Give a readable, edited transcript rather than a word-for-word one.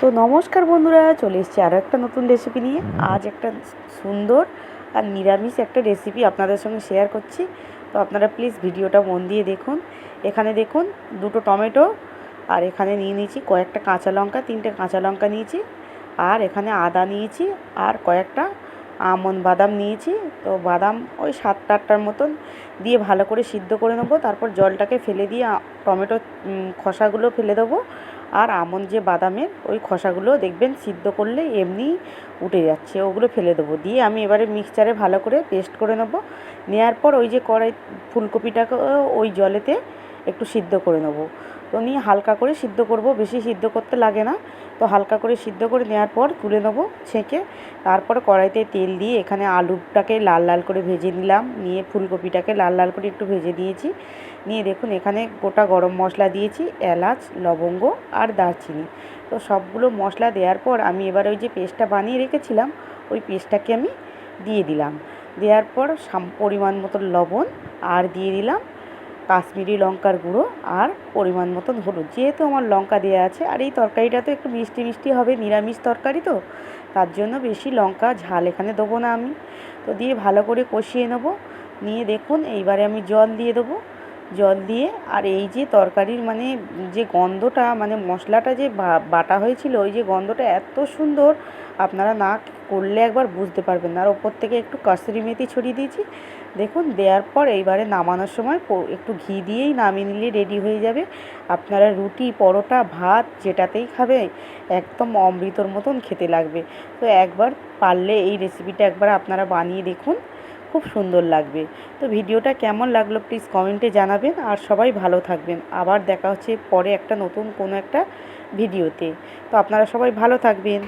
তো নমস্কার বন্ধুরা, চলে এসেছি আরও একটা নতুন রেসিপি নিয়ে। আজ একটা সুন্দর আর নিরামিষ একটা রেসিপি আপনাদের সঙ্গে শেয়ার করছি। তো আপনারা প্লিজ ভিডিওটা মন দিয়ে দেখুন। এখানে দেখুন দুটো টমেটো, আর এখানে নিয়ে নিয়েছি কয়েকটা কাঁচা লঙ্কা, 3টে কাঁচা লঙ্কা নিয়েছি, আর এখানে আদা নিয়েছি, আর কয়েকটা আমন্ড বাদাম নিয়েছি। তো বাদাম ওই 7-8টার মতন দিয়ে ভালো করে সিদ্ধ করে নেবো। তারপর জলটাকে ফেলে দিয়ে টমেটো খোসাগুলো ফেলে দেবো। আর আমন্ড যে বাদামের ওই খোসাগুলো দেখবেন সিদ্ধ করলে এমনি উঠে যাচ্ছে, ওগুলো ফেলে দেবো। দিয়ে আমি এবারে মিক্সচারে ভালো করে পেস্ট করে নেবো। নেওয়ার পর ওই যে কড়াই ফুলকপিটাকে ওই জলেতে একটু সিদ্ধ করে নেবো। তো নিয়ে হালকা করে সিদ্ধ করব, বেশি সিদ্ধ করতে লাগে না। তো হালকা করে সিদ্ধ করে নেওয়ার পর তুলে নেবো ছেঁকে। তারপর কড়াইতে তেল দিয়ে এখানে আলুটাকে লাল লাল করে ভেজে নিলাম, নিয়ে ফুলকপিটাকে লাল লাল করে একটু ভেজে দিয়েছি। নিয়ে দেখুন এখানে গোটা গরম মশলা দিয়েছি, এলাচ, লবঙ্গ আর দারচিনি। তো সবগুলো মশলা দেওয়ার পর আমি এবার ওই যে পেস্টটা বানিয়ে রেখেছিলাম ওই পেস্টটাকে আমি দিয়ে দিলাম। দেওয়ার পর পরিমাণ মতো লবণ, আর দিয়ে দিলাম কাশ্মীরি লঙ্কার গুঁড়ো, আর পরিমাণ মতন হলুদ। যেহেতু আমার লঙ্কা দেওয়া আছে, আর এই তরকারিটা তো একটু মিষ্টি মিষ্টি হবে, নিরামিষ তরকারি তো, তার জন্য বেশি লঙ্কা ঝাল এখানে দেবো না আমি। তো দিয়ে ভালো করে কষিয়ে নেবো। নিয়ে দেখুন এইবারে আমি জল দিয়ে দেবো। জল দিয়ে আর এই যে তরকারির মানে যে গন্ধটা, মানে মশলাটা যে বাটা হয়েছিল, ওই যে গন্ধটা এত সুন্দর, আপনারা না করলে একবার বুঝতে পারবেন না। আর ওপর থেকে একটু কসুরি মেথি ছড়িয়ে দিয়েছি। দেখুন দেওয়ার পর এইবারে নামানোর সময় একটু ঘি দিয়েই নামিয়ে নিলে রেডি হয়ে যাবে। আপনারা রুটি, পরোটা, ভাত যেটাতেই খাবে একদম অমৃতর মতন খেতে লাগবে। তো একবার পারলে এই রেসিপিটা একবার আপনারা বানিয়ে দেখুন, খুব সুন্দর লাগবে। তো ভিডিওটা কেমন লাগলো প্লিজ কমেন্টে জানাবেন। আর সবাই ভালো থাকবেন। আবার দেখা হচ্ছে পরে একটা নতুন কোনো একটা ভিডিওতে। তো আপনারা সবাই ভালো থাকবেন।